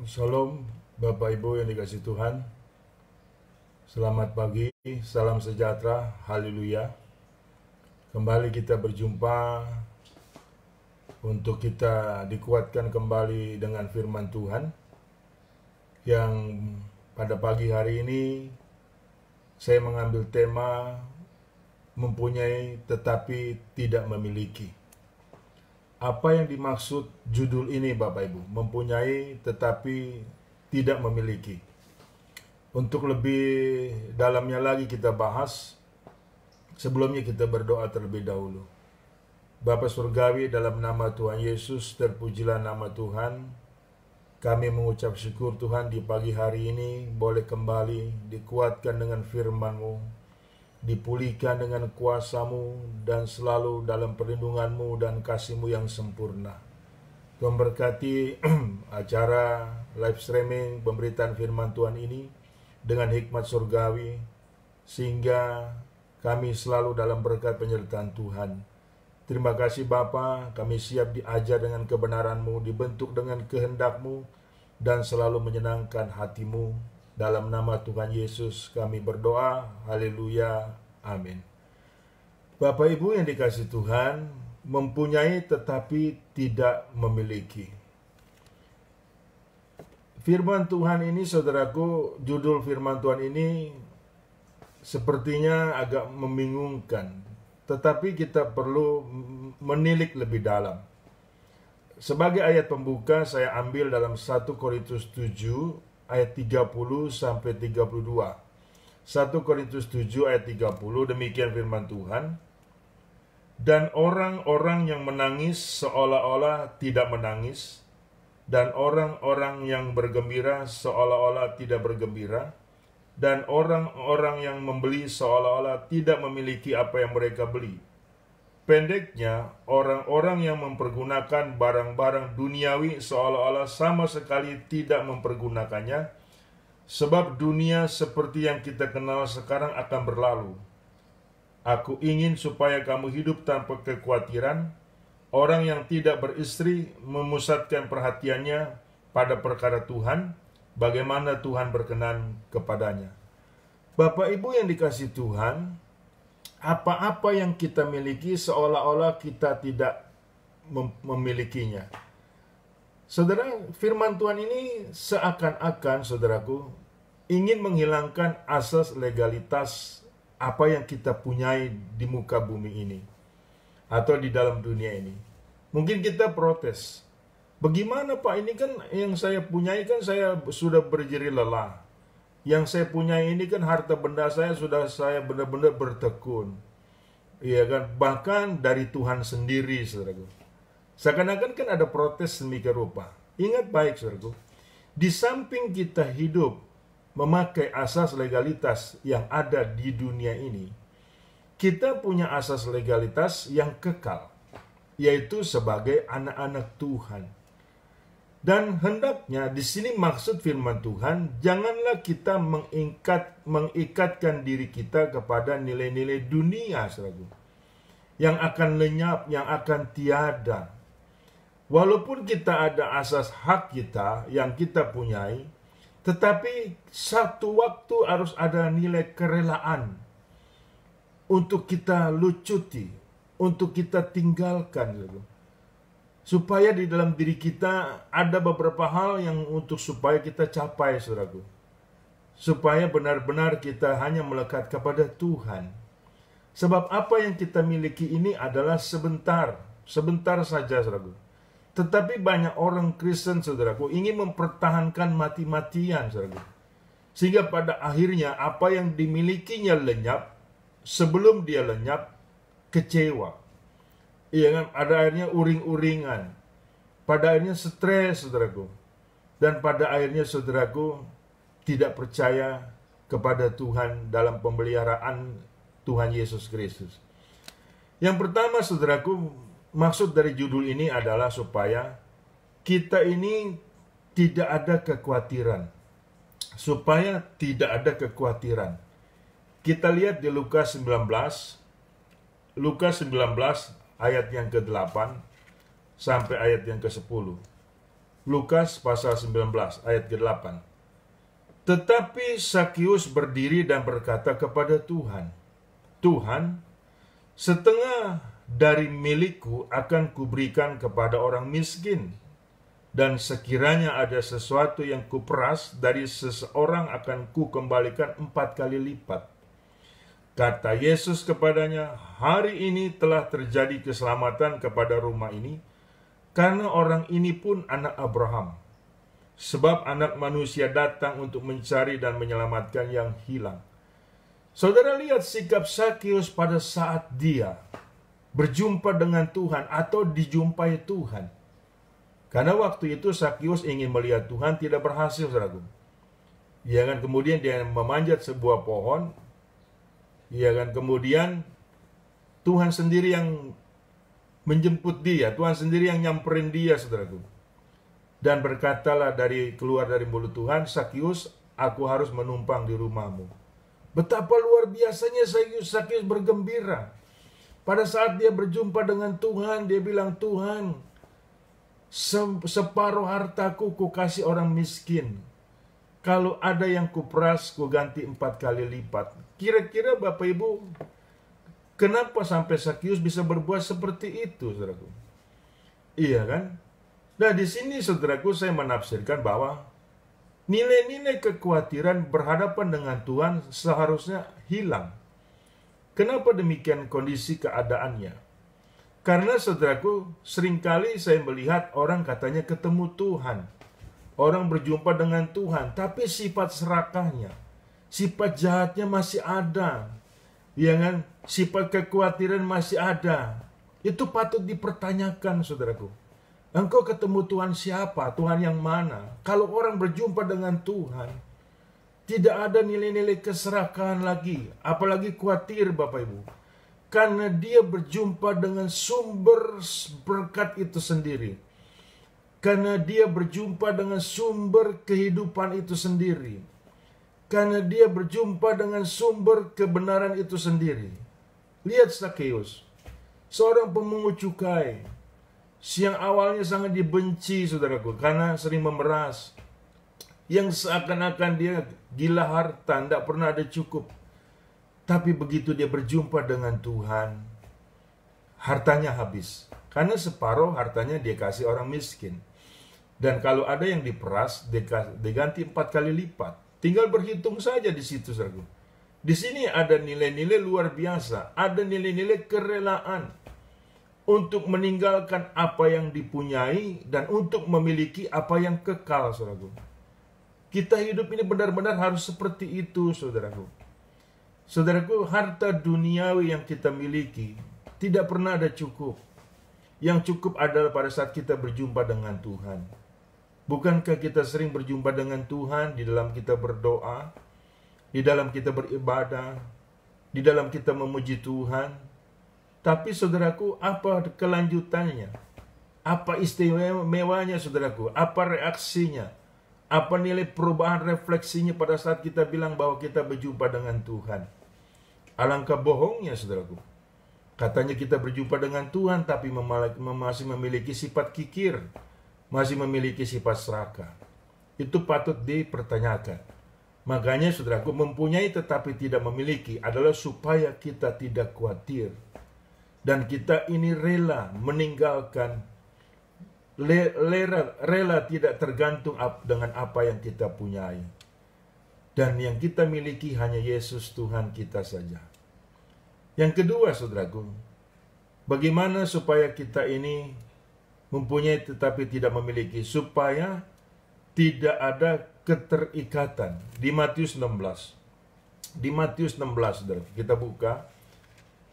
Shalom Bapak Ibu yang dikasihi Tuhan. Selamat pagi, salam sejahtera, haleluya. Kembali kita berjumpa untuk kita dikuatkan kembali dengan firman Tuhan. Yang pada pagi hari ini saya mengambil tema mempunyai tetapi tidak memiliki. Apa yang dimaksud judul ini Bapak Ibu? Mempunyai tetapi tidak memiliki. Untuk lebih dalamnya lagi kita bahas, sebelumnya kita berdoa terlebih dahulu. Bapa Surgawi, dalam nama Tuhan Yesus, terpujilah nama Tuhan. Kami mengucap syukur Tuhan di pagi hari ini boleh kembali dikuatkan dengan firman-Mu, dipulihkan dengan kuasa-Mu, dan selalu dalam perlindungan-Mu dan kasih-Mu yang sempurna. Tuhan berkati acara live streaming pemberitaan firman Tuhan ini dengan hikmat surgawi, sehingga kami selalu dalam berkat penyertaan Tuhan. Terima kasih Bapa, kami siap diajar dengan kebenaran-Mu, dibentuk dengan kehendak-Mu, dan selalu menyenangkan hati-Mu. Dalam nama Tuhan Yesus kami berdoa, haleluya, amin. Bapak Ibu yang dikasihi Tuhan, mempunyai tetapi tidak memiliki. Firman Tuhan ini, saudaraku, judul firman Tuhan ini sepertinya agak membingungkan, tetapi kita perlu menilik lebih dalam. Sebagai ayat pembuka saya ambil dalam 1 Korintus 7 ayat 30 sampai 32. 1 Korintus 7 ayat 30, demikian firman Tuhan. Dan orang-orang yang menangis seolah-olah tidak menangis, dan orang-orang yang bergembira seolah-olah tidak bergembira, dan orang-orang yang membeli seolah-olah tidak memiliki apa yang mereka beli. Pendeknya, orang-orang yang mempergunakan barang-barang duniawi seolah-olah sama sekali tidak mempergunakannya, sebab dunia seperti yang kita kenal sekarang akan berlalu. Aku ingin supaya kamu hidup tanpa kekhawatiran. Orang yang tidak beristri memusatkan perhatiannya pada perkara Tuhan, bagaimana Tuhan berkenan kepadanya. Bapak Ibu yang dikasihi Tuhan, apa-apa yang kita miliki seolah-olah kita tidak memilikinya. Saudara, firman Tuhan ini seakan-akan, saudaraku, ingin menghilangkan asas legalitas apa yang kita punyai di muka bumi ini, atau di dalam dunia ini. Mungkin kita protes, bagaimana Pak, ini kan yang saya punyai kan saya sudah berjeri lelah. Yang saya punya ini kan harta benda saya sudah saya benar-benar bertekun. Iya kan, bahkan dari Tuhan sendiri, saudaraku. Seakan-akan kan ada protes sedemikian rupa. Ingat baik, saudaraku. Di samping kita hidup memakai asas legalitas yang ada di dunia ini, kita punya asas legalitas yang kekal, yaitu sebagai anak-anak Tuhan. Dan hendaknya di sini maksud firman Tuhan, janganlah kita mengikatkan diri kita kepada nilai-nilai dunia, saudaraku, yang akan lenyap, yang akan tiada. Walaupun kita ada asas hak kita yang kita punyai, tetapi satu waktu harus ada nilai kerelaan untuk kita lucuti, untuk kita tinggalkan, saudaraku. Supaya di dalam diri kita ada beberapa hal yang untuk supaya kita capai, saudaraku. Supaya benar-benar kita hanya melekat kepada Tuhan. Sebab apa yang kita miliki ini adalah sebentar saja, saudaraku. Tetapi banyak orang Kristen, saudaraku, ingin mempertahankan mati-matian, saudaraku. Sehingga pada akhirnya apa yang dimilikinya lenyap, sebelum dia lenyap, kecewa. Iya kan, pada akhirnya uring-uringan, pada akhirnya stres, saudaraku, dan pada akhirnya saudaraku tidak percaya kepada Tuhan dalam pemeliharaan Tuhan Yesus Kristus. Yang pertama, saudaraku, maksud dari judul ini adalah supaya kita ini tidak ada kekhawatiran, supaya tidak ada kekhawatiran. Kita lihat di Lukas 19 ayat yang ke-8 sampai ayat yang ke-10. Lukas pasal 19 ayat ke-8. Tetapi Sakius berdiri dan berkata kepada Tuhan, Tuhan, setengah dari milikku akan kuberikan kepada orang miskin, dan sekiranya ada sesuatu yang kuperas dari seseorang akan kukembalikan 4 kali lipat. Kata Yesus kepadanya, hari ini telah terjadi keselamatan kepada rumah ini, karena orang ini pun anak Abraham. Sebab anak manusia datang untuk mencari dan menyelamatkan yang hilang. Saudara lihat sikap Sakius pada saat dia berjumpa dengan Tuhan atau dijumpai Tuhan. Karena waktu itu Sakius ingin melihat Tuhan, tidak berhasil, saudaraku. Ya kan, kemudian dia memanjat sebuah pohon. Ya kan, kemudian Tuhan sendiri yang menjemput dia, Tuhan sendiri yang nyamperin dia, saudaraku. Dan berkatalah keluar dari mulut Tuhan, Sakius, aku harus menumpang di rumahmu. Betapa luar biasanya Sakius bergembira. Pada saat dia berjumpa dengan Tuhan, dia bilang, Tuhan, separuh hartaku ku kasih orang miskin. Kalau ada yang kuperas, ku ganti 4 kali lipat. Kira-kira Bapak Ibu, kenapa sampai Sakius bisa berbuat seperti itu, saudaraku? Iya kan? Nah, di sini saudaraku saya menafsirkan bahwa nilai-nilai kekhawatiran berhadapan dengan Tuhan seharusnya hilang. Kenapa demikian kondisi keadaannya? Karena saudaraku, seringkali saya melihat orang katanya ketemu Tuhan. Orang berjumpa dengan Tuhan, tapi sifat serakahnya, sifat jahatnya masih ada. Ya kan? Sifat kekhawatiran masih ada. Itu patut dipertanyakan, saudaraku. Engkau ketemu Tuhan siapa? Tuhan yang mana? Kalau orang berjumpa dengan Tuhan, tidak ada nilai-nilai keserakahan lagi. Apalagi khawatir, Bapak Ibu. Karena dia berjumpa dengan sumber berkat itu sendiri. Karena dia berjumpa dengan sumber kehidupan itu sendiri. Karena dia berjumpa dengan sumber kebenaran itu sendiri. Lihat Sakius, seorang pemungut cukai, yang awalnya sangat dibenci, saudaraku, karena sering memeras, yang seakan-akan dia gila harta, tidak pernah ada cukup. Tapi begitu dia berjumpa dengan Tuhan, hartanya habis, karena separuh hartanya dia kasih orang miskin. Dan kalau ada yang diperas, diganti 4 kali lipat. Tinggal berhitung saja di situ, saudaraku. Di sini ada nilai-nilai luar biasa, ada nilai-nilai kerelaan untuk meninggalkan apa yang dipunyai dan untuk memiliki apa yang kekal, saudaraku. Kita hidup ini benar-benar harus seperti itu, saudaraku. Saudaraku, harta duniawi yang kita miliki tidak pernah ada cukup. Yang cukup adalah pada saat kita berjumpa dengan Tuhan. Bukankah kita sering berjumpa dengan Tuhan di dalam kita berdoa, di dalam kita beribadah, di dalam kita memuji Tuhan? Tapi saudaraku, apa kelanjutannya? Apa istimewanya, saudaraku? Apa reaksinya? Apa nilai perubahan refleksinya pada saat kita bilang bahwa kita berjumpa dengan Tuhan? Alangkah bohongnya, saudaraku. Katanya kita berjumpa dengan Tuhan, tapi masih memiliki sifat kikir, masih memiliki sifat serakah. Itu patut dipertanyakan. Makanya, saudaraku, mempunyai tetapi tidak memiliki adalah supaya kita tidak khawatir. Dan kita ini rela meninggalkan, rela tidak tergantung dengan apa yang kita punyai. Dan yang kita miliki hanya Yesus Tuhan kita saja. Yang kedua, saudaraku, bagaimana supaya kita ini mempunyai tetapi tidak memiliki, supaya tidak ada keterikatan. Di Matius 16. Di Matius 16, saudaraku, kita buka.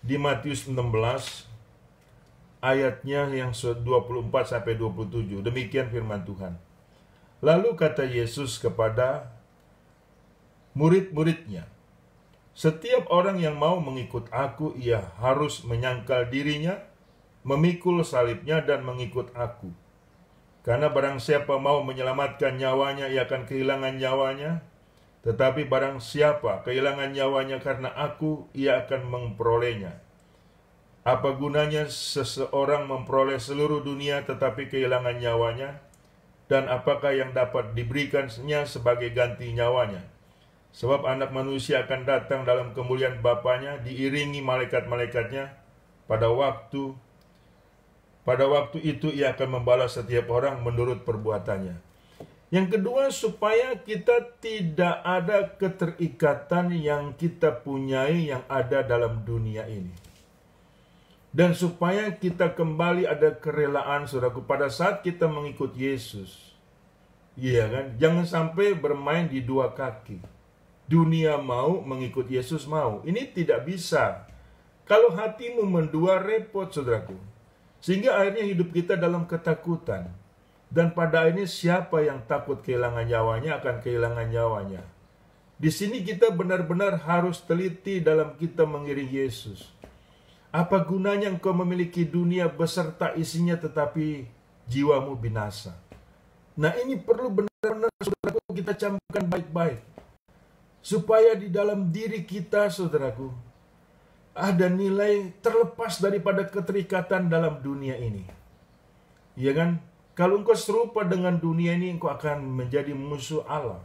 Di Matius 16 ayatnya yang 24 sampai 27. Demikian firman Tuhan. Lalu kata Yesus kepada murid-muridnya, setiap orang yang mau mengikut aku, ia harus menyangkal dirinya, memikul salibnya dan mengikut aku. Karena barang siapa mau menyelamatkan nyawanya, ia akan kehilangan nyawanya. Tetapi barang siapa kehilangan nyawanya karena aku, ia akan memperolehnya. Apa gunanya seseorang memperoleh seluruh dunia tetapi kehilangan nyawanya? dan apakah yang dapat diberikannya sebagai ganti nyawanya? Sebab anak manusia akan datang dalam kemuliaan Bapanya, diiringi malaikat-malaikatnya. Pada waktu itu ia akan membalas setiap orang menurut perbuatannya. Yang kedua, supaya kita tidak ada keterikatan yang kita punyai yang ada dalam dunia ini. Dan supaya kita kembali ada kerelaan, saudaraku, pada saat kita mengikut Yesus. Iya kan? Jangan sampai bermain di dua kaki. Dunia mau, mengikut Yesus mau. Ini tidak bisa. Kalau hatimu mendua, repot, saudaraku. Sehingga akhirnya hidup kita dalam ketakutan. Dan pada akhirnya siapa yang takut kehilangan nyawanya akan kehilangan nyawanya. Di sini kita benar-benar harus teliti dalam kita mengiring Yesus. Apa gunanya engkau memiliki dunia beserta isinya tetapi jiwamu binasa? Nah, ini perlu benar-benar saudaraku kita camkan baik-baik. Supaya di dalam diri kita, saudaraku, ada nilai terlepas daripada keterikatan dalam dunia ini. Ya kan? Kalau engkau serupa dengan dunia ini, engkau akan menjadi musuh Allah.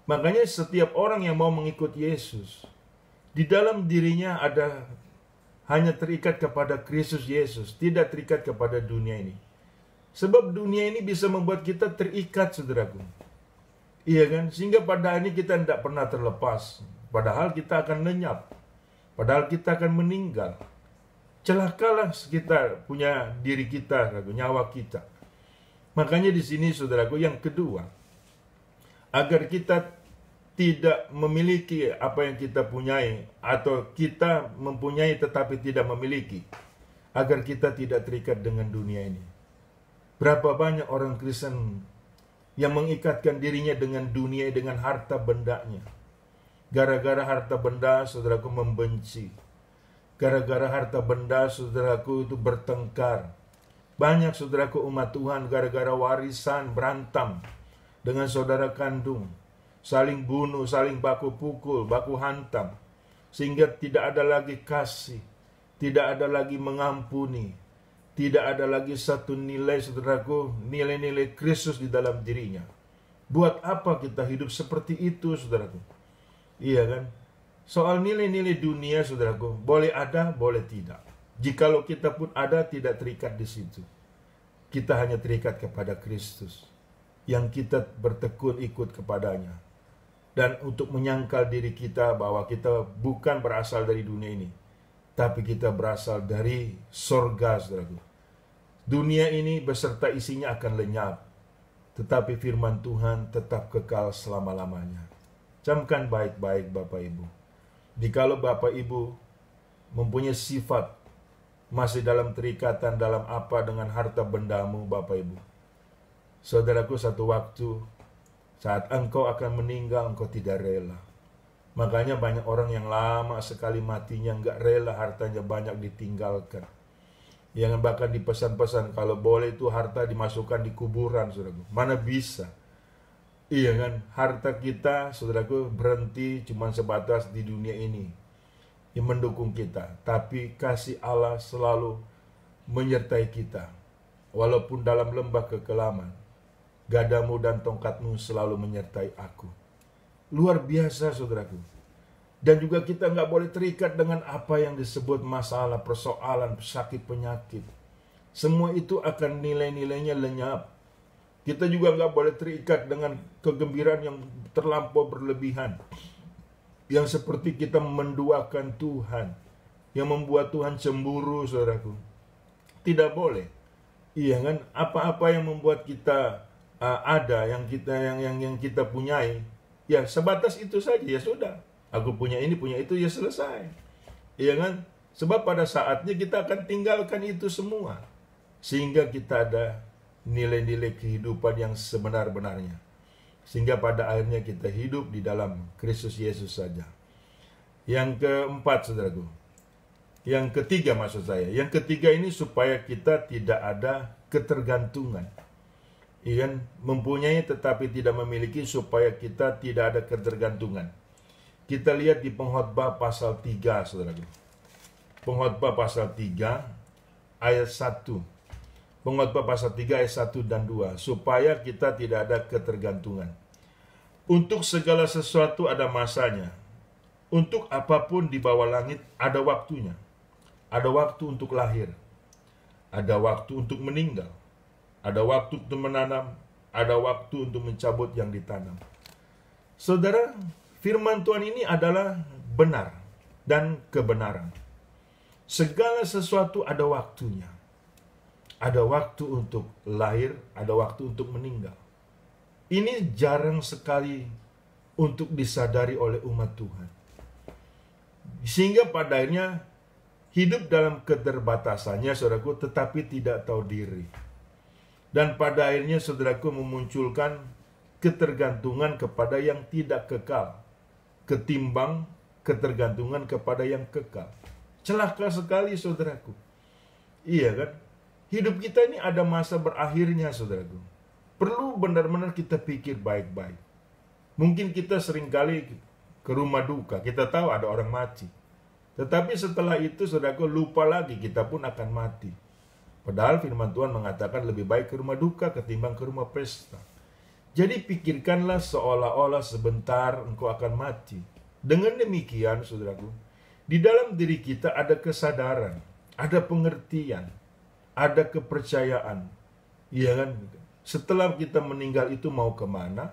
Makanya setiap orang yang mau mengikut Yesus, di dalam dirinya ada hanya terikat kepada Kristus Yesus, tidak terikat kepada dunia ini. Sebab dunia ini bisa membuat kita terikat, saudaraku. Iya kan? Sehingga pada ini kita tidak pernah terlepas. Padahal kita akan lenyap. Padahal kita akan meninggal. Celakalah kita punya diri kita, nyawa kita. Makanya di sini, saudaraku, yang kedua, agar kita tidak memiliki apa yang kita punyai, atau kita mempunyai tetapi tidak memiliki, agar kita tidak terikat dengan dunia ini. Berapa banyak orang Kristen yang mengikatkan dirinya dengan dunia, dengan harta bendanya. Gara-gara harta benda, saudaraku, membenci. Gara-gara harta benda, saudaraku, itu bertengkar. Banyak, saudaraku, umat Tuhan gara-gara warisan berantem dengan saudara kandung. Saling bunuh, saling baku pukul, baku hantam. Sehingga tidak ada lagi kasih. Tidak ada lagi mengampuni. Tidak ada lagi satu nilai, saudaraku, nilai-nilai Kristus di dalam dirinya. Buat apa kita hidup seperti itu, saudaraku? Iya kan? Soal nilai-nilai dunia, saudaraku, boleh ada, boleh tidak. Jikalau kita pun ada, tidak terikat di situ. Kita hanya terikat kepada Kristus. Yang kita bertekun ikut kepadanya. Dan untuk menyangkal diri kita bahwa kita bukan berasal dari dunia ini, tapi kita berasal dari sorga, saudaraku. Dunia ini beserta isinya akan lenyap, tetapi firman Tuhan tetap kekal selama-lamanya. Camkan baik-baik, Bapak Ibu. Jikalau Bapak Ibu mempunyai sifat masih dalam terikatan dalam apa dengan harta bendamu, Bapak Ibu, saudaraku, satu waktu saat engkau akan meninggal, engkau tidak rela. Makanya banyak orang yang lama sekali matinya, enggak rela hartanya banyak ditinggalkan. Yang bahkan dipesan-pesan, kalau boleh itu harta dimasukkan di kuburan, saudaraku. Mana bisa? Iya kan? Harta kita, saudaraku, berhenti cuma sebatas di dunia ini yang mendukung kita. Tapi kasih Allah selalu menyertai kita. Walaupun dalam lembah kekelaman, gadamu dan tongkatmu selalu menyertai aku. Luar biasa, saudaraku. Dan juga kita nggak boleh terikat dengan apa yang disebut masalah, persoalan, sakit, penyakit. Semua itu akan nilai-nilainya lenyap. Kita juga nggak boleh terikat dengan kegembiraan yang terlampau berlebihan. Yang seperti kita menduakan Tuhan. Yang membuat Tuhan cemburu, saudaraku. Tidak boleh. Iya kan? Apa-apa yang membuat kita ada, yang kita punyai, ya sebatas itu saja, ya sudah. Aku punya ini, punya itu, ya selesai. Iya kan? Sebab pada saatnya kita akan tinggalkan itu semua. Sehingga kita ada nilai-nilai kehidupan yang sebenar-benarnya. Sehingga pada akhirnya kita hidup di dalam Kristus Yesus saja. Yang keempat, saudaraku. Yang ketiga maksud saya. Yang ketiga ini supaya kita tidak ada ketergantungan. Iya, mempunyai tetapi tidak memiliki supaya kita tidak ada ketergantungan. Kita lihat di Pengkhotbah pasal 3, saudaraku. Pengkhotbah pasal 3 ayat 1. Pengkhotbah pasal 3 ayat 1 dan 2. Supaya kita tidak ada ketergantungan. Untuk segala sesuatu ada masanya. Untuk apapun di bawah langit ada waktunya. Ada waktu untuk lahir. Ada waktu untuk meninggal. Ada waktu untuk menanam. Ada waktu untuk mencabut yang ditanam. Saudara, firman Tuhan ini adalah benar dan kebenaran. Segala sesuatu ada waktunya. Ada waktu untuk lahir, ada waktu untuk meninggal. Ini jarang sekali untuk disadari oleh umat Tuhan. Sehingga pada akhirnya hidup dalam keterbatasannya, saudaraku, tetapi tidak tahu diri. Dan pada akhirnya, saudaraku, memunculkan ketergantungan kepada yang tidak kekal, ketimbang ketergantungan kepada yang kekal. Celaka sekali, saudaraku. Iya kan? Hidup kita ini ada masa berakhirnya, saudaraku. Perlu benar-benar kita pikir baik-baik. Mungkin kita seringkali ke rumah duka, kita tahu ada orang mati. Tetapi setelah itu, saudaraku, lupa lagi kita pun akan mati. Padahal firman Tuhan mengatakan lebih baik ke rumah duka ketimbang ke rumah pesta. Jadi pikirkanlah seolah-olah sebentar engkau akan mati. Dengan demikian, saudaraku, di dalam diri kita ada kesadaran, ada pengertian, ada kepercayaan. Iya kan? Setelah kita meninggal itu mau kemana?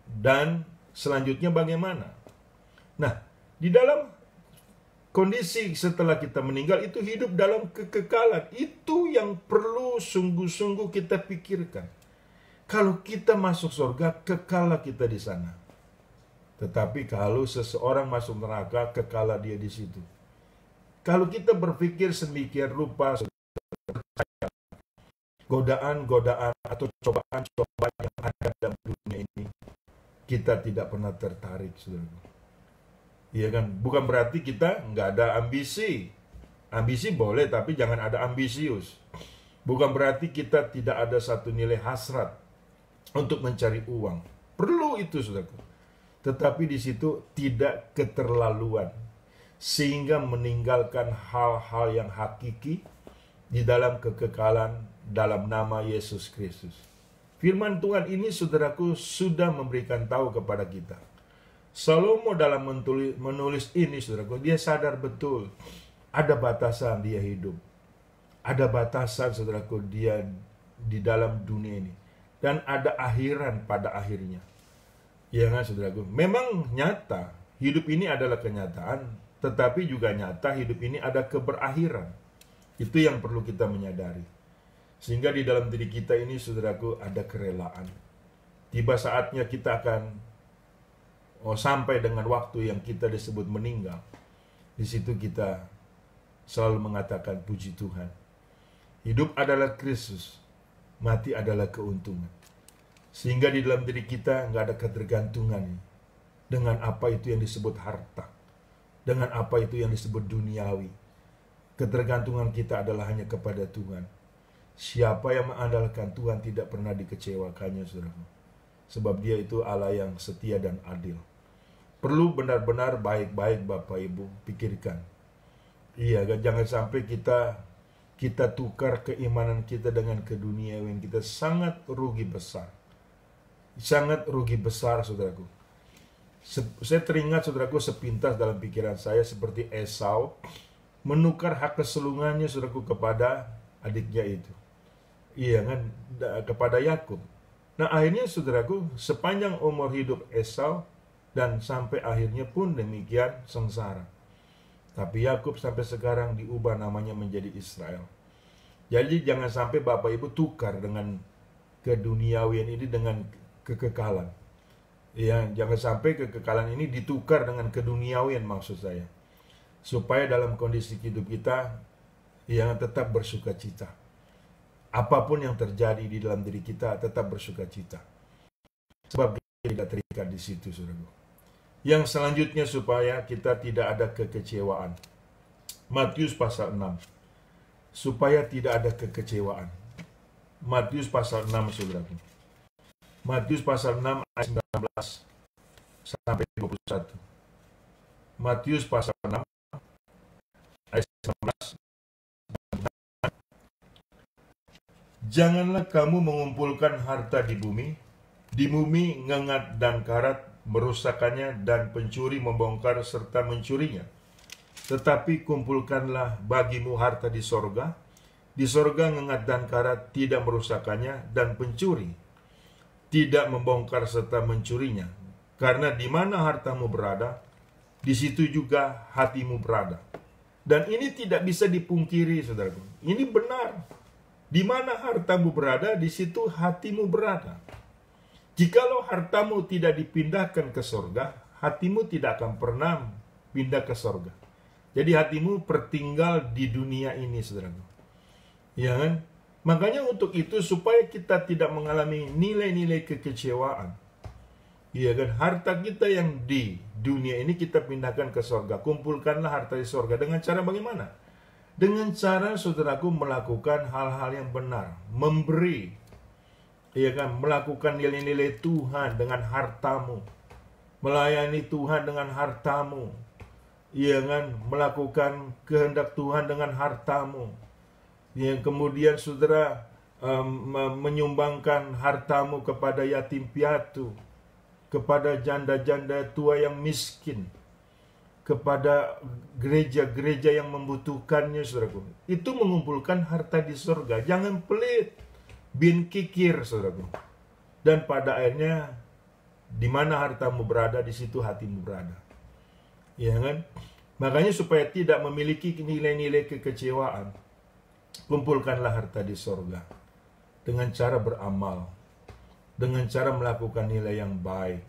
Dan selanjutnya bagaimana? Nah, di dalam kondisi setelah kita meninggal itu hidup dalam kekekalan. Itu yang perlu sungguh-sungguh kita pikirkan. Kalau kita masuk surga, kekallah kita di sana. Tetapi kalau seseorang masuk neraka, kekallah dia di situ. Kalau kita berpikir sedemikian rupa, godaan-godaan atau cobaan-cobaan yang ada dalam dunia ini, kita tidak pernah tertarik, saudara. Iya kan? Bukan berarti kita nggak ada ambisi. Ambisi boleh, tapi jangan ada ambisius. Bukan berarti kita tidak ada satu nilai hasrat untuk mencari uang. Perlu itu, saudara. Tetapi di situ tidak keterlaluan, sehingga meninggalkan hal-hal yang hakiki di dalam kekekalan dalam nama Yesus Kristus. Firman Tuhan ini, saudaraku, sudah memberikan tahu kepada kita. Salomo dalam menulis ini, saudaraku, dia sadar betul ada batasan dia hidup. Ada batasan, saudaraku, dia di dalam dunia ini. Dan ada akhiran pada akhirnya. Ya kan, saudaraku? Memang nyata, hidup ini adalah kenyataan, tetapi juga nyata hidup ini ada keberakhiran. Itu yang perlu kita menyadari. Sehingga di dalam diri kita ini, saudaraku, ada kerelaan. Tiba saatnya kita akan sampai dengan waktu yang kita disebut meninggal. Di situ kita selalu mengatakan puji Tuhan. Hidup adalah Kristus, mati adalah keuntungan. Sehingga di dalam diri kita nggak ada ketergantungan dengan apa itu yang disebut harta, dengan apa itu yang disebut duniawi. Ketergantungan kita adalah hanya kepada Tuhan. Siapa yang mengandalkan Tuhan tidak pernah dikecewakannya, saudara. Sebab dia itu Allah yang setia dan adil. Perlu benar-benar baik-baik Bapak Ibu pikirkan. Iya, jangan sampai kita tukar keimanan kita dengan keduniawian kita. Sangat rugi besar. Sangat rugi besar, saudaraku. Saya teringat, saudaraku, sepintas dalam pikiran saya seperti Esau menukar hak kesulungannya, saudaraku, kepada adiknya itu. Iya kan, kepada Yakub. Nah, akhirnya, saudaraku, sepanjang umur hidup Esau dan sampai akhirnya pun demikian sengsara. Tapi Yakub sampai sekarang diubah namanya menjadi Israel. Jadi jangan sampai Bapak Ibu tukar dengan keduniawian ini dengan kekekalan. Ya, jangan sampai kekekalan ini ditukar dengan keduniawian, maksud saya. Supaya dalam kondisi hidup kita yang tetap bersuka cita. Apapun yang terjadi di dalam diri kita tetap bersuka cita. Sebab kita tidak terikat di situ, saudara. Yang selanjutnya supaya kita tidak ada kekecewaan. Matius pasal 6. Supaya tidak ada kekecewaan. Matius pasal 6, saudara. Matius pasal 6 ayat 19 sampai 21. Matius pasal 6 ayat 19. Janganlah kamu mengumpulkan harta di bumi ngengat dan karat merusakannya dan pencuri membongkar serta mencurinya. Tetapi kumpulkanlah bagimu harta di sorga. Di sorga ngengat dan karat tidak merusakannya dan pencuri tidak membongkar serta mencurinya. Karena di mana hartamu berada, di situ juga hatimu berada. Dan ini tidak bisa dipungkiri, saudaraku. Ini benar. Di mana hartamu berada, di situ hatimu berada. Jikalau hartamu tidak dipindahkan ke sorga, hatimu tidak akan pernah pindah ke sorga. Jadi hatimu tertinggal di dunia ini, saudaraku. Ya kan? Makanya untuk itu supaya kita tidak mengalami nilai-nilai kekecewaan. Ya kan? Harta kita yang di dunia ini kita pindahkan ke sorga. Kumpulkanlah harta di sorga. Dengan cara bagaimana? Dengan cara saudaraku melakukan hal-hal yang benar. Memberi. Ya kan? Melakukan nilai-nilai Tuhan dengan hartamu. Melayani Tuhan dengan hartamu. Ya kan? Melakukan kehendak Tuhan dengan hartamu. Yang kemudian saudara menyumbangkan hartamu kepada yatim piatu, kepada janda-janda tua yang miskin, kepada gereja-gereja yang membutuhkannya, saudaraku. Itu mengumpulkan harta di surga. Jangan pelit, bin kikir, saudaraku. Dan pada akhirnya, di mana hartamu berada, di situ hatimu berada. Ya kan? Makanya supaya tidak memiliki nilai-nilai kekecewaan, kumpulkanlah harta di sorga dengan cara beramal, dengan cara melakukan nilai yang baik.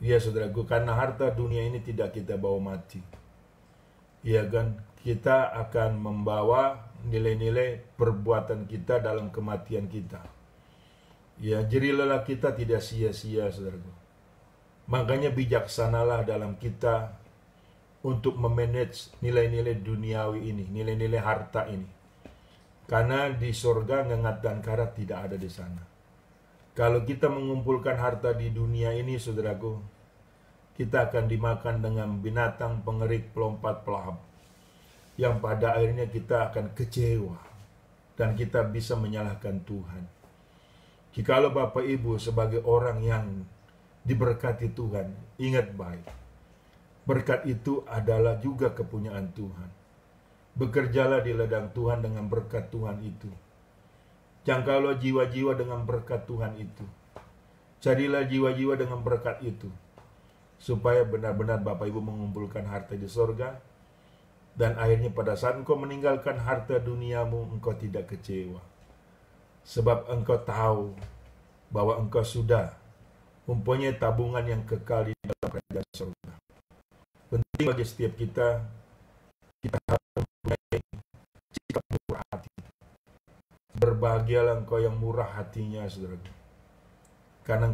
Ya saudaraku, karena harta dunia ini tidak kita bawa mati. Ya kan, kita akan membawa nilai-nilai perbuatan kita dalam kematian kita. Ya, jerilah kita tidak sia-sia, saudaraku. Makanya bijaksanalah dalam kita untuk memanage nilai-nilai duniawi ini, nilai-nilai harta ini. Karena di sorga ngengat dan karat tidak ada di sana. Kalau kita mengumpulkan harta di dunia ini, saudaraku, kita akan dimakan dengan binatang pengerik pelompat pelahap. Yang pada akhirnya kita akan kecewa. Dan kita bisa menyalahkan Tuhan. Jikalau Bapak Ibu sebagai orang yang diberkati Tuhan, ingat baik. Berkat itu adalah juga kepunyaan Tuhan. Bekerjalah di ladang Tuhan dengan berkat Tuhan itu. Jangkaulah jiwa-jiwa dengan berkat Tuhan itu. Carilah jiwa-jiwa dengan berkat itu. Supaya benar-benar Bapak Ibu mengumpulkan harta di sorga. Dan akhirnya pada saat engkau meninggalkan harta duniamu, engkau tidak kecewa. Sebab engkau tahu bahwa engkau sudah mempunyai tabungan yang kekal di dalam kerajaan sorga. Penting bagi setiap kita harus mempunyai sikap murah hati. Berbahagialah engkau yang murah hatinya, saudara. Karena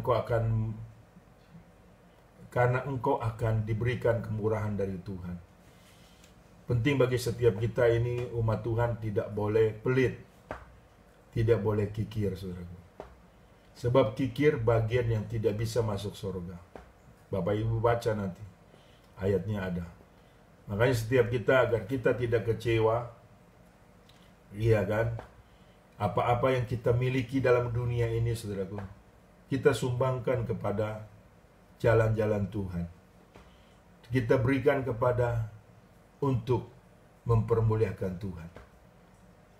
engkau akan diberikan kemurahan dari Tuhan. Penting bagi setiap kita ini, umat Tuhan, tidak boleh pelit, tidak boleh kikir, saudara. Sebab kikir bagian yang tidak bisa masuk surga. Bapak Ibu baca nanti, ayatnya ada. Makanya setiap kita, agar kita tidak kecewa, iya kan, apa-apa yang kita miliki dalam dunia ini, saudaraku, kita sumbangkan kepada jalan-jalan Tuhan. Kita berikan kepada untuk mempermuliakan Tuhan.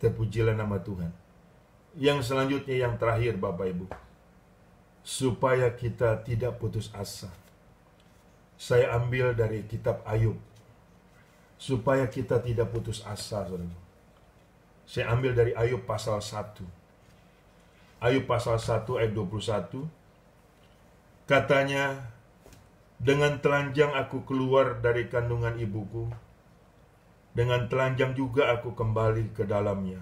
Terpujilah nama Tuhan. Yang selanjutnya, yang terakhir Bapak Ibu, supaya kita tidak putus asa. Saya ambil dari kitab Ayub. Supaya kita tidak putus asa, saudara. Saya ambil dari Ayub pasal 1. Ayub pasal 1 ayat 21. Katanya, dengan telanjang aku keluar dari kandungan ibuku. Dengan telanjang juga aku kembali ke dalamnya.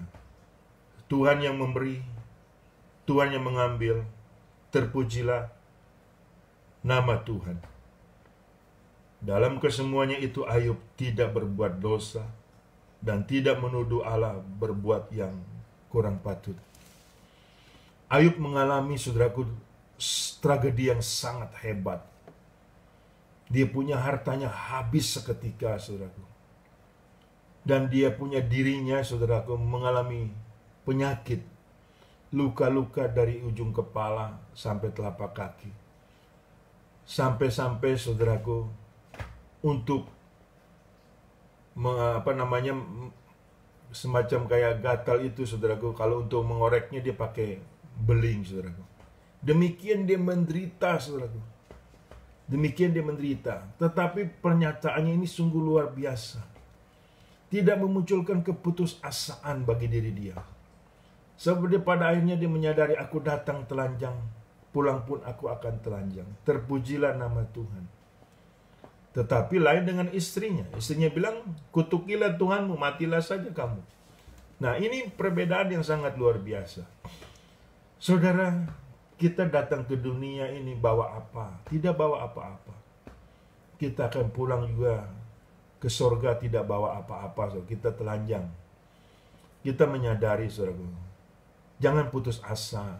Tuhan yang memberi, Tuhan yang mengambil, terpujilah nama Tuhan. Dalam kesemuanya itu Ayub tidak berbuat dosa dan tidak menuduh Allah berbuat yang kurang patut. Ayub mengalami, saudaraku, tragedi yang sangat hebat. Dia punya hartanya habis seketika, saudaraku. Dan dia punya dirinya, saudaraku, mengalami penyakit luka-luka dari ujung kepala sampai telapak kaki. Sampai-sampai saudaraku, untuk semacam kayak gatal itu saudaraku, kalau untuk mengoreknya dia pakai beling saudaraku. Demikian dia menderita saudaraku. Demikian dia menderita. Tetapi pernyataannya ini sungguh luar biasa. Tidak memunculkan keputusasaan bagi diri dia. Seperti pada akhirnya dia menyadari, aku datang telanjang, pulang pun aku akan telanjang. Terpujilah nama Tuhan. Tetapi lain dengan istrinya. Istrinya bilang, kutukilah Tuhanmu, matilah saja kamu. Nah, ini perbedaan yang sangat luar biasa. Saudara, kita datang ke dunia ini bawa apa? Tidak bawa apa-apa. Kita akan pulang juga ke sorga tidak bawa apa-apa. Kita telanjang. Kita menyadari, saudara, jangan putus asa.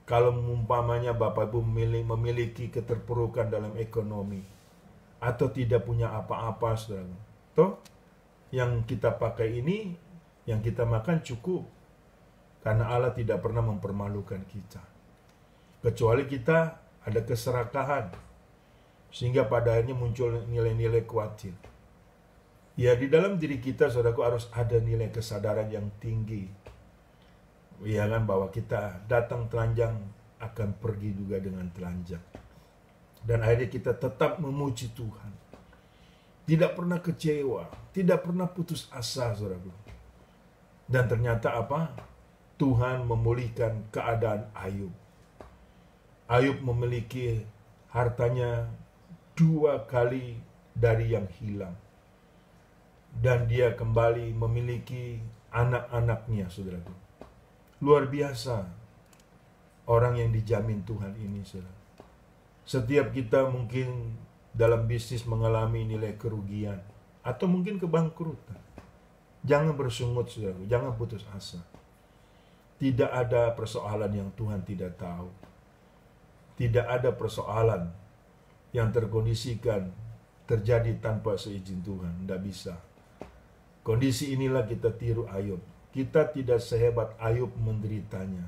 Kalau umpamanya Bapak Ibu memiliki keterpurukan dalam ekonomi, atau tidak punya apa-apa, saudara. Toh, yang kita pakai ini, yang kita makan cukup. Karena Allah tidak pernah mempermalukan kita. Kecuali kita ada keserakahan. Sehingga pada akhirnya muncul nilai-nilai khawatir. Ya, di dalam diri kita, saudaraku, harus ada nilai kesadaran yang tinggi. Ya kan, bahwa kita datang telanjang akan pergi juga dengan telanjang. Dan akhirnya kita tetap memuji Tuhan. Tidak pernah kecewa, tidak pernah putus asa, saudaraku. Dan ternyata apa? Tuhan memulihkan keadaan Ayub. Ayub memiliki hartanya 2 kali dari yang hilang. Dan dia kembali memiliki anak-anaknya, saudaraku. Luar biasa orang yang dijamin Tuhan ini, saudara. Setiap kita mungkin dalam bisnis mengalami nilai kerugian atau mungkin kebangkrutan. Jangan bersungut, saudara. Jangan putus asa. Tidak ada persoalan yang Tuhan tidak tahu. Tidak ada persoalan yang terkondisikan terjadi tanpa seizin Tuhan. Tidak bisa. Kondisi inilah kita tiru Ayub. Kita tidak sehebat Ayub menderitanya.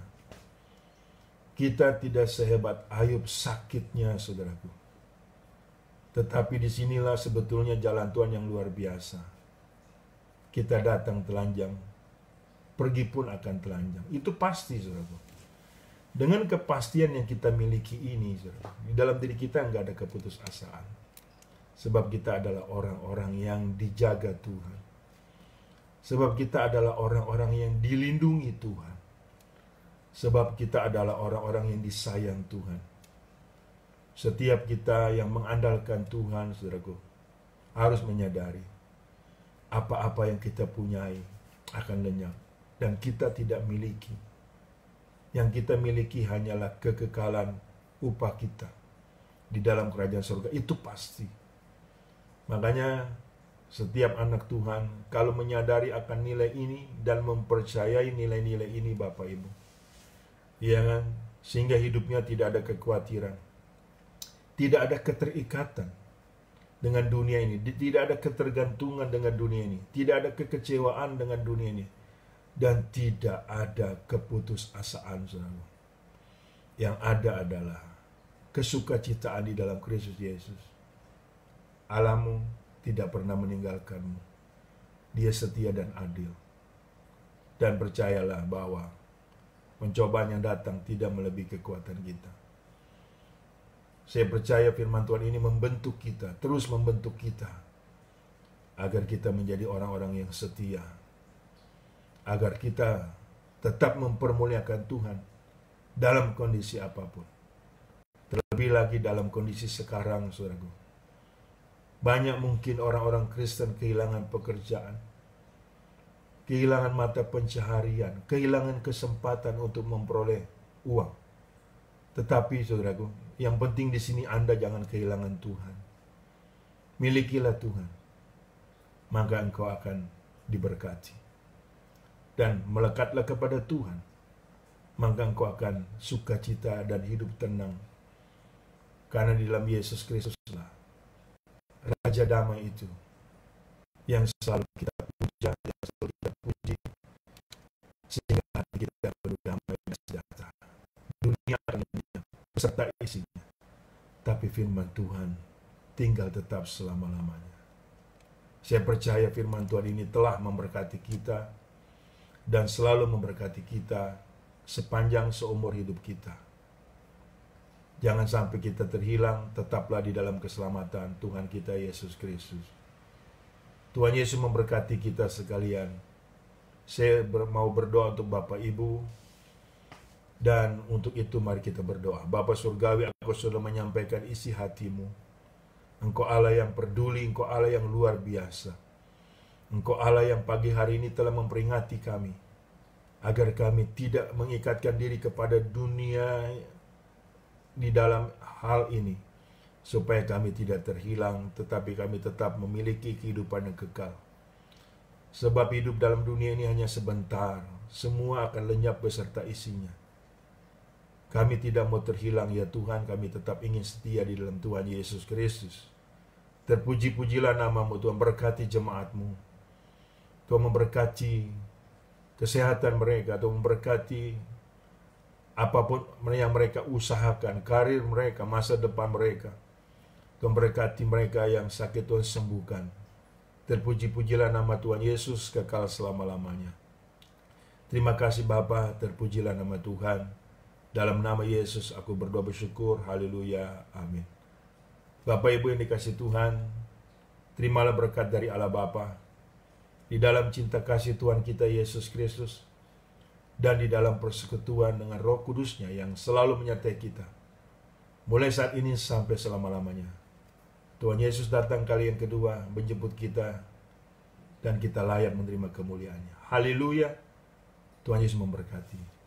Kita tidak sehebat Ayub sakitnya, saudaraku. Tetapi disinilah sebetulnya jalan Tuhan yang luar biasa. Kita datang telanjang, pergi pun akan telanjang. Itu pasti, saudaraku. Dengan kepastian yang kita miliki ini, saudaraku, di dalam diri kita nggak ada keputusasaan. Sebab kita adalah orang-orang yang dijaga Tuhan. Sebab kita adalah orang-orang yang dilindungi Tuhan. Sebab kita adalah orang-orang yang disayang Tuhan. Setiap kita yang mengandalkan Tuhan, saudaraku, harus menyadari apa-apa yang kita punyai akan lenyap dan kita tidak miliki. Yang kita miliki hanyalah kekekalan upah kita di dalam kerajaan surga. Itu pasti. Makanya setiap anak Tuhan kalau menyadari akan nilai ini dan mempercayai nilai-nilai ini, Bapak Ibu, ya kan? Sehingga hidupnya tidak ada kekhawatiran, tidak ada keterikatan dengan dunia ini, tidak ada ketergantungan dengan dunia ini, tidak ada kekecewaan dengan dunia ini, dan tidak ada keputusasaan, saudara. Yang ada adalah kesukacitaan di dalam Kristus Yesus. Allahmu tidak pernah meninggalkanmu. Dia setia dan adil. Dan percayalah bahwa pencobaan yang datang tidak melebihi kekuatan kita. Saya percaya firman Tuhan ini membentuk kita, terus membentuk kita, agar kita menjadi orang-orang yang setia, agar kita tetap mempermuliakan Tuhan dalam kondisi apapun. Terlebih lagi dalam kondisi sekarang, saudaraku. Banyak mungkin orang-orang Kristen kehilangan pekerjaan, kehilangan mata pencaharian, kehilangan kesempatan untuk memperoleh uang. Tetapi, saudaraku, yang penting di sini Anda jangan kehilangan Tuhan. Milikilah Tuhan, maka engkau akan diberkati. Dan melekatlah kepada Tuhan, maka engkau akan sukacita dan hidup tenang. Karena di dalam Yesus Kristuslah Raja damai itu yang selalu kita puja, yang selalu kita puji, sehingga hati kita penuh damai. dunia akan lenyap beserta isinya. Tapi firman Tuhan tinggal tetap selama-lamanya. Saya percaya firman Tuhan ini telah memberkati kita dan selalu memberkati kita sepanjang seumur hidup kita. Jangan sampai kita terhilang, tetaplah di dalam keselamatan Tuhan kita Yesus Kristus. Tuhan Yesus memberkati kita sekalian. Saya mau berdoa untuk Bapak Ibu, dan untuk itu mari kita berdoa. Bapa Surgawi, Engkau sudah menyampaikan isi hatimu. Engkau Allah yang peduli, Engkau Allah yang luar biasa. Engkau Allah yang pagi hari ini telah memperingati kami, agar kami tidak mengikatkan diri kepada dunia di dalam hal ini, supaya kami tidak terhilang, tetapi kami tetap memiliki kehidupan yang kekal. Sebab hidup dalam dunia ini hanya sebentar, semua akan lenyap beserta isinya. Kami tidak mau terhilang ya Tuhan, kami tetap ingin setia di dalam Tuhan Yesus Kristus. Terpuji-pujilah namamu Tuhan, berkati jemaatmu. Tuhan memberkati kesehatan mereka, Tuhan memberkati apapun yang mereka usahakan, karir mereka, masa depan mereka. Tuhan berkati mereka yang sakit, Tuhan sembuhkan. Terpuji-pujilah nama Tuhan Yesus kekal selama-lamanya. Terima kasih Bapa, terpujilah nama Tuhan. Dalam nama Yesus aku berdoa bersyukur, haleluya, amin. Bapak Ibu yang dikasih Tuhan, terimalah berkat dari Allah Bapa, di dalam cinta kasih Tuhan kita Yesus Kristus, dan di dalam persekutuan dengan Roh Kudus-Nya yang selalu menyertai kita, mulai saat ini sampai selama-lamanya. Tuhan Yesus datang kali yang kedua menjemput kita, dan kita layak menerima kemuliaan-Nya. Haleluya, Tuhan Yesus memberkati.